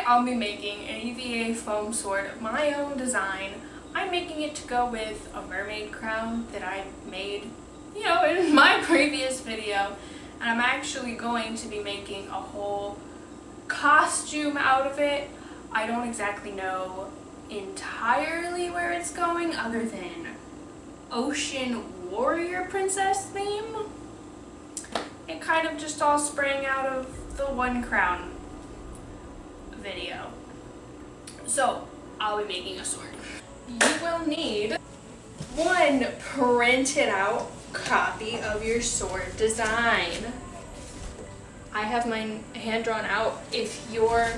I'll be making an EVA foam sword of my own design. I'm making it to go with a mermaid crown that I made, in my previous video. And I'm actually going to be making a whole costume out of it. I don't exactly know entirely where it's going other than ocean warrior princess theme. It kind of just all sprang out of the one crown video. So I'll be making a sword. You will need one printed out copy of your sword design. I have mine hand drawn out. If you're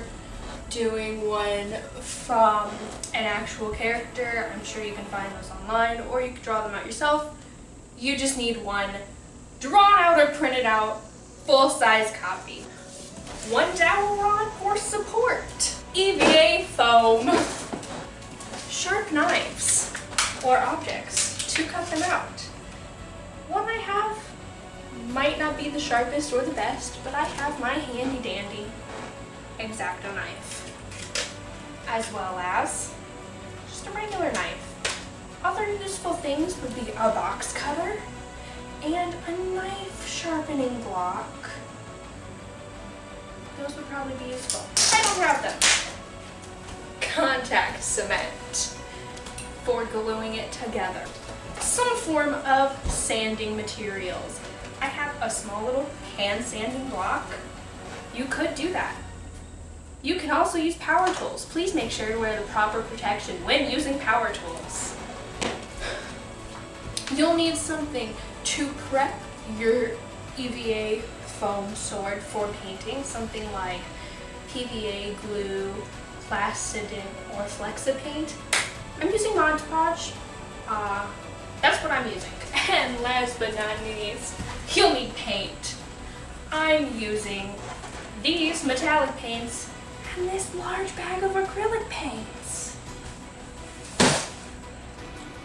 doing one from an actual character, I'm sure you can find those online, or you can draw them out yourself. You just need one drawn out or printed out full-size copy. One dowel rod for support. EVA foam. Sharp knives or objects to cut them out. One I have might not be the sharpest or the best, but I have my handy dandy X-acto knife, as well as just a regular knife. Other useful things would be a box cutter and a knife sharpening block. Those would probably be useful. I don't have them. Contact cement for gluing it together. Some form of sanding materials. I have a small little hand sanding block. You could do that. You can also use power tools. Please make sure to wear the proper protection when using power tools. You'll need something to prep your EVA foam sword for painting, something like PVA glue, Suzdin, or Flexipaint. I'm using Podge. That's what I'm using. And last but not least, you'll need paint. I'm using these metallic paints and this large bag of acrylic paints.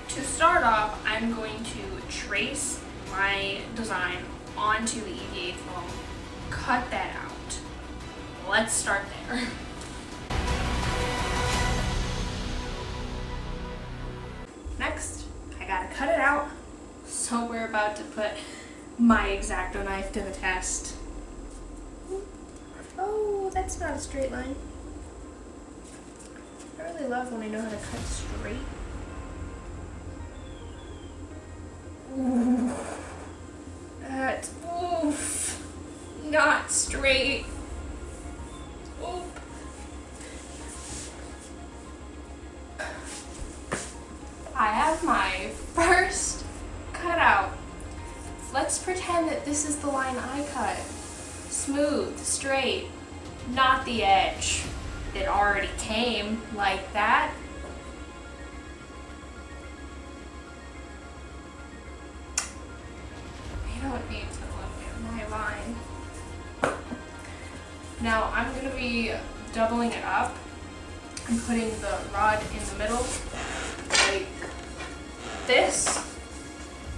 To start off, I'm going to trace my design onto the EVA foam, cut that out. Let's start there. Next, I gotta cut it out, so we're about to put my X-acto knife to the test. Oh, that's not a straight line. I really love when I know how to cut straight. Ooh. That's, oof, not straight. Oop. I have my first cutout. Let's pretend that this is the line I cut. Smooth, straight, not the edge that already came like that. I don't need to look at my line. Now I'm going to be doubling it up and putting the rod in the middle like this.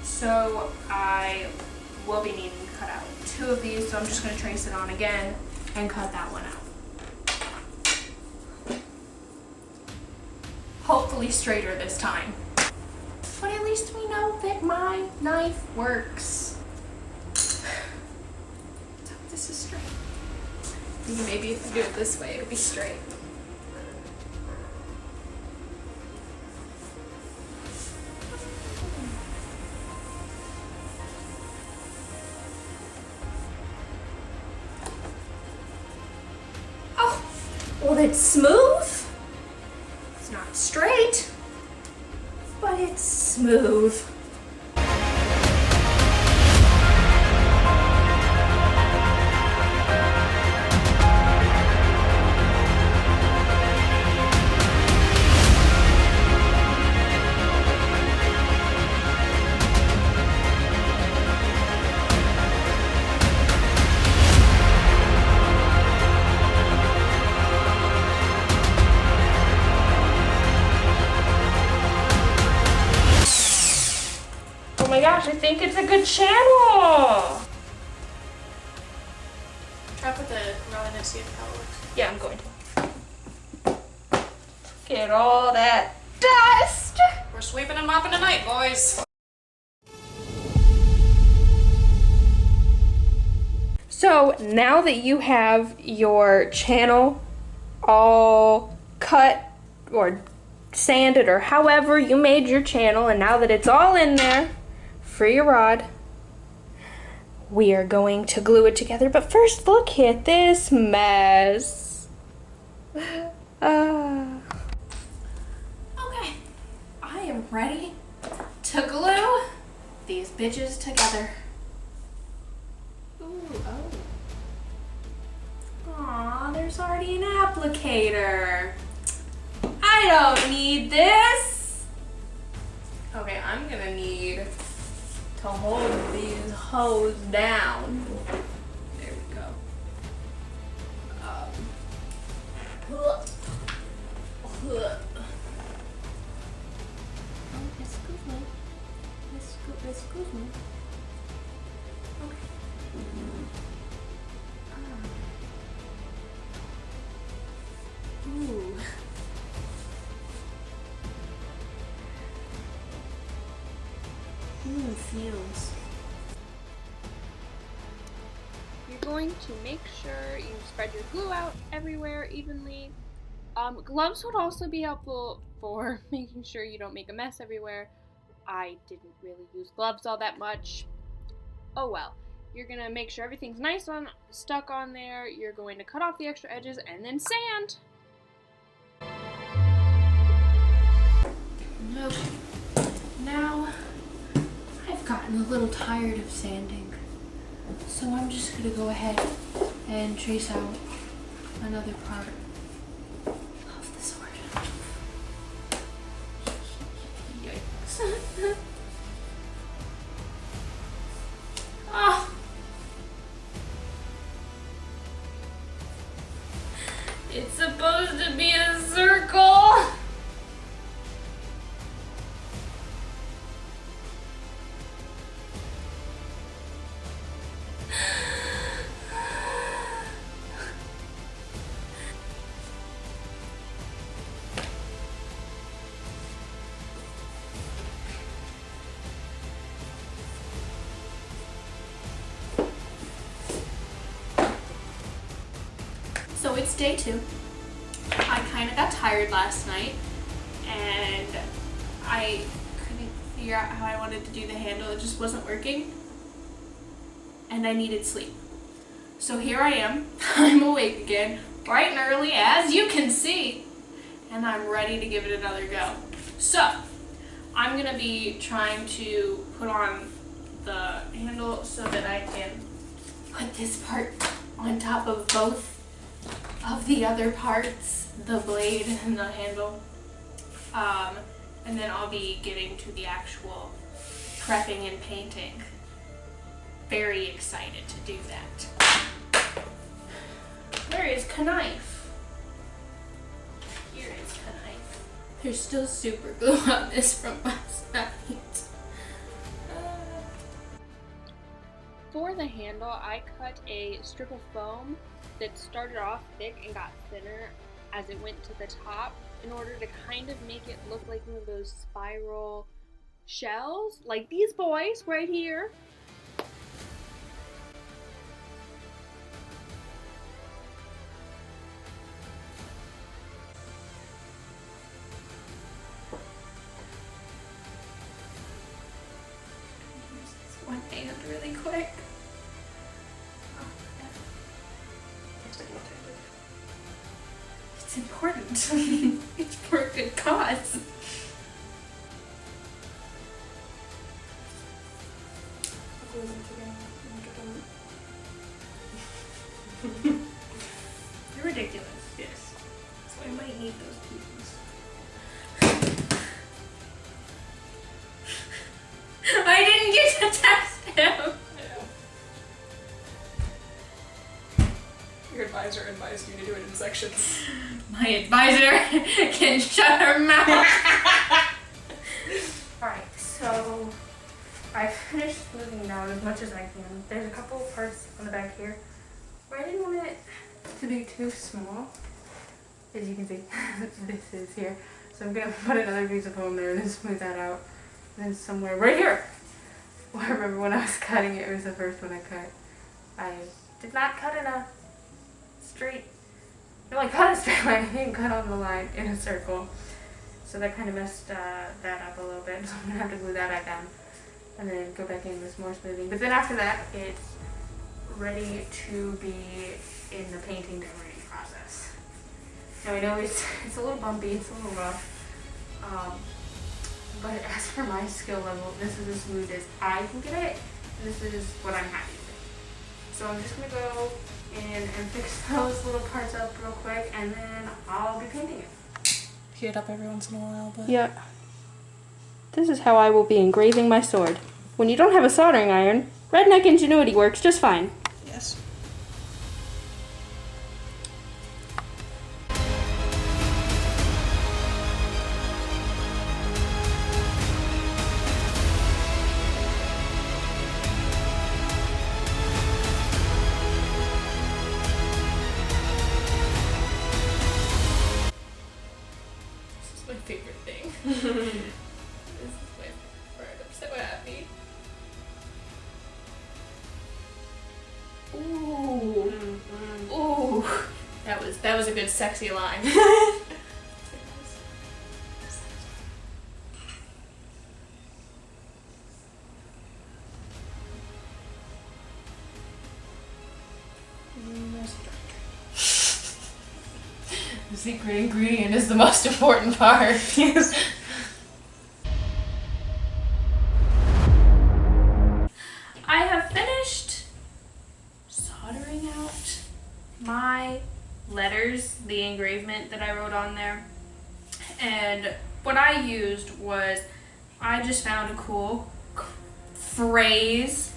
So I will be needing to cut out 2 of these, so I'm just going to trace it on again and cut that one out. Hopefully straighter this time. But at least we know that my knife works. So this is straight. Maybe if I do it this way, it'll be straight. Well, it's smooth. It's not straight, but it's smooth. Oh my gosh, I think it's a good channel! Try to put the rod in and see if how it works. Yeah, I'm going to. at all that dust. We're sweeping and mopping tonight, boys. So now that you have your channel all cut or sanded or however you made your channel, and now that it's all in there for your rod, we are going to glue it together. But first, look at this mess. Okay, I am ready to glue these bitches together. Ooh, oh. Aw, there's already an applicator. I don't need this. Okay, I'm gonna need to hold these hoes down. There we go. Oh, excuse me. Excuse me. Okay. Ooh. Feels. You're going to make sure you spread your glue out everywhere evenly. Gloves would also be helpful for making sure you don't make a mess everywhere. I didn't really use gloves all that much. Oh well. You're gonna make sure everything's nice stuck on there. You're going to cut off the extra edges and then sand. Okay. Now I've gotten a little tired of sanding, so I'm just gonna go ahead and trace out another part of the sword. Yikes. Oh. It's supposed to be a circle. So it's day 2. I kind of got tired last night and I couldn't figure out how I wanted to do the handle. It just wasn't working and I needed sleep. So here I am. I'm awake again, bright and early as you can see, and I'm ready to give it another go. So I'm going to be trying to put on the handle so that I can put this part on top of both of the other parts, the blade and the handle, and then I'll be getting to the actual prepping and painting. Very excited to do that. Where is Knife? Here is Knife. There's still super glue on this from last night. For the handle, I cut a strip of foam that started off thick and got thinner as it went to the top in order to kind of make it look like one of those spiral shells, like these boys right here. One hand really quick. It's important. It's for a good cause. You're ridiculous. Yes. So I might need those pieces. I didn't get to test him. Your advisor advised you to do it in sections. My advisor can shut her mouth. Alright, so I finished smoothing down as much as I can. There's a couple of parts on the back here where I didn't want it to be too small. as you can see, this is here. So I'm going to put another piece of foam there and then smooth that out. And then somewhere right here. Well, I remember when I was cutting it, it was the first one I cut. I did not cut in a straight, no, I cut a straight line. I didn't cut on the line in a circle. So that kind of messed that up a little bit. So I'm going to have to glue that back down. And then go back in with some more smoothing. But then after that, it's ready to be in the painting decorating process. Now I know it's a little bumpy, it's a little rough. But as for my skill level, this is as smooth as I can get it. And this is what I'm happy with. So I'm just going to go in and fix those little parts up real quick, and then I'll be painting it. Heat it up every once in a while, but... Yeah. This is how I will be engraving my sword. When you don't have a soldering iron, redneck ingenuity works just fine. Yes. This is my favorite thing. This is my part. I'm so happy. Ooh. Ooh. That was a good sexy line. The secret ingredient is the most important part. Yes. I have finished soldering out my letters, the engravement that I wrote on there. And what I used was, I just found a cool phrase,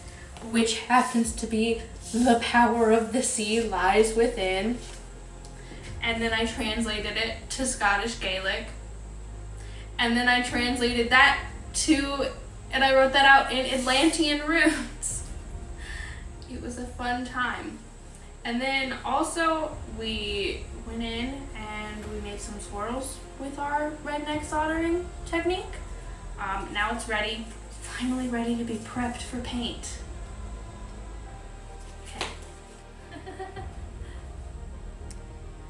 which happens to be, "The power of the sea lies within." And then I translated it to Scottish Gaelic. And then I translated that to, and I wrote that out in Atlantean runes. It was a fun time. And then also we went in and we made some swirls with our redneck soldering technique. Now it's ready, finally ready to be prepped for paint.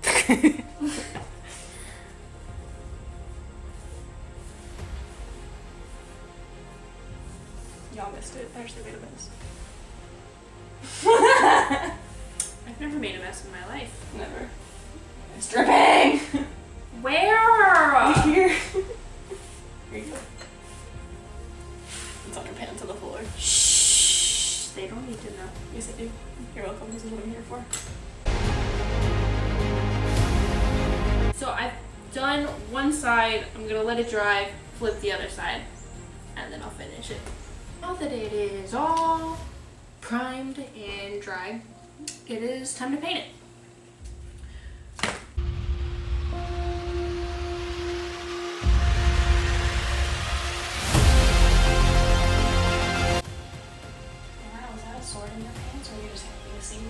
Okay. Y'all missed it. I actually made a mess. I've never made a mess in my life. Never. It's dripping! Where? Here. Here you go. It's on your pants on the floor. Shh. They don't need to know. Yes, I do. You're welcome. This is what I'm here for. So I've done one side. I'm gonna let it dry, flip the other side, and then I'll finish it. Now that it is all primed and dry, it is time to paint it. Wow, was that a sword in your pants, or were you just happy to see me?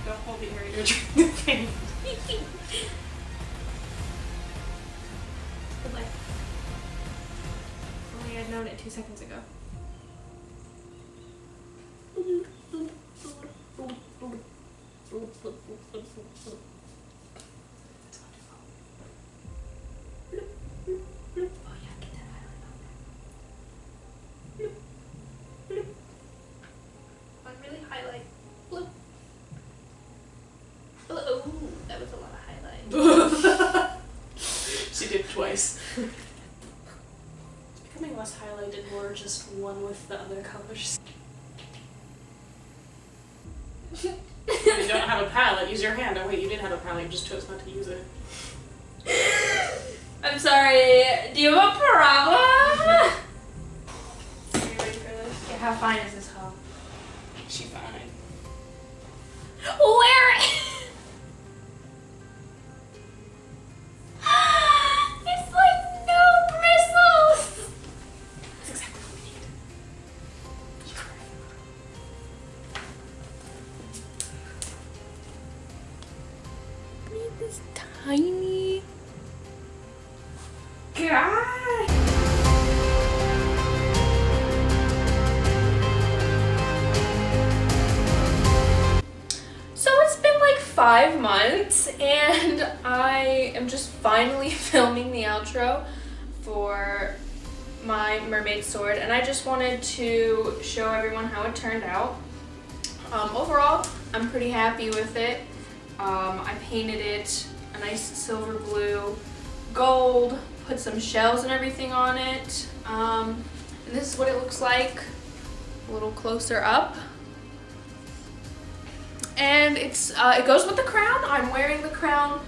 Don't hold the area you're trying to paint. Good life. Only I'd known it 2 seconds ago. Really highlight. Blue. Oh, that was a lot of highlight. She did twice. It's becoming less highlighted, more just one with the other colors. You don't have a palette, use your hand. Oh wait, you did have a palette, you just chose not to use it. I'm sorry, do you have a problem? Are you ready for this? Yeah, how fine is this hoe? She fine. Where? It's like no bristles! That's exactly what we need. Need this tiny. God! So it's been like 5 months and I am just finally filming the outro for my mermaid sword, and I just wanted to show everyone how it turned out. Overall, I'm pretty happy with it. I painted it a nice silver blue, gold, put some shells and everything on it. And this is what it looks like a little closer up. And it's it goes with the crown. I'm wearing the crown.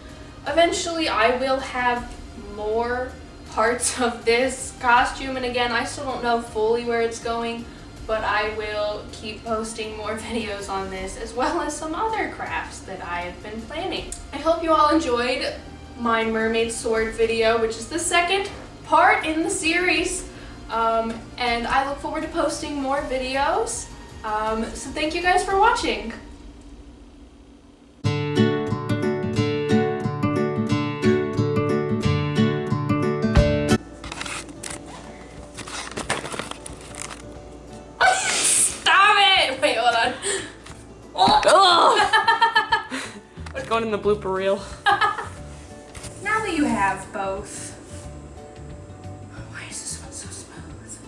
Eventually I will have more parts of this costume, and again, I still don't know fully where it's going, but I will keep posting more videos on this, as well as some other crafts that I have been planning. I hope you all enjoyed my mermaid sword video, which is the second part in the series, and I look forward to posting more videos. So thank you guys for watching. It's going in the blooper reel. Now that you have both, why is this one so smooth?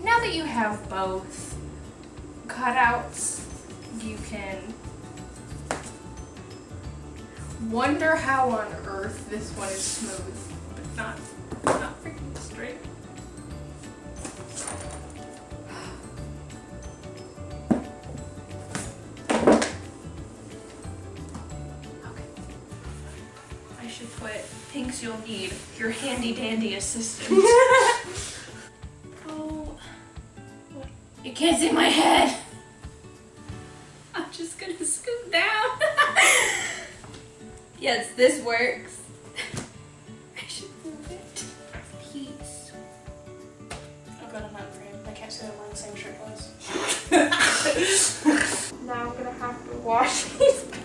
Now that you have both cutouts, you can wonder how on earth this one is smooth, but not freaking straight. I should put things you'll need, your handy dandy assistant. Oh, what? You can't see my head. I'm just gonna scoot down. Yes, this works. I should move it. Peace. Oh god, I'm not in frame. I can't say I'm wearing the same shirt twice. Now I'm gonna have to wash these pants.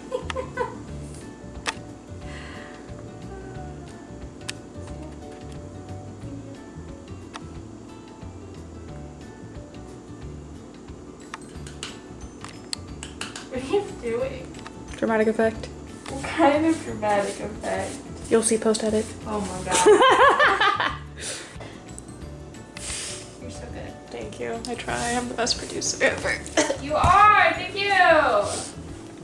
What are you doing? Dramatic effect. What kind of dramatic effect? You'll see post-edit. Oh my god. You're so good. Thank you. I try. I'm the best producer ever. You are! Thank you!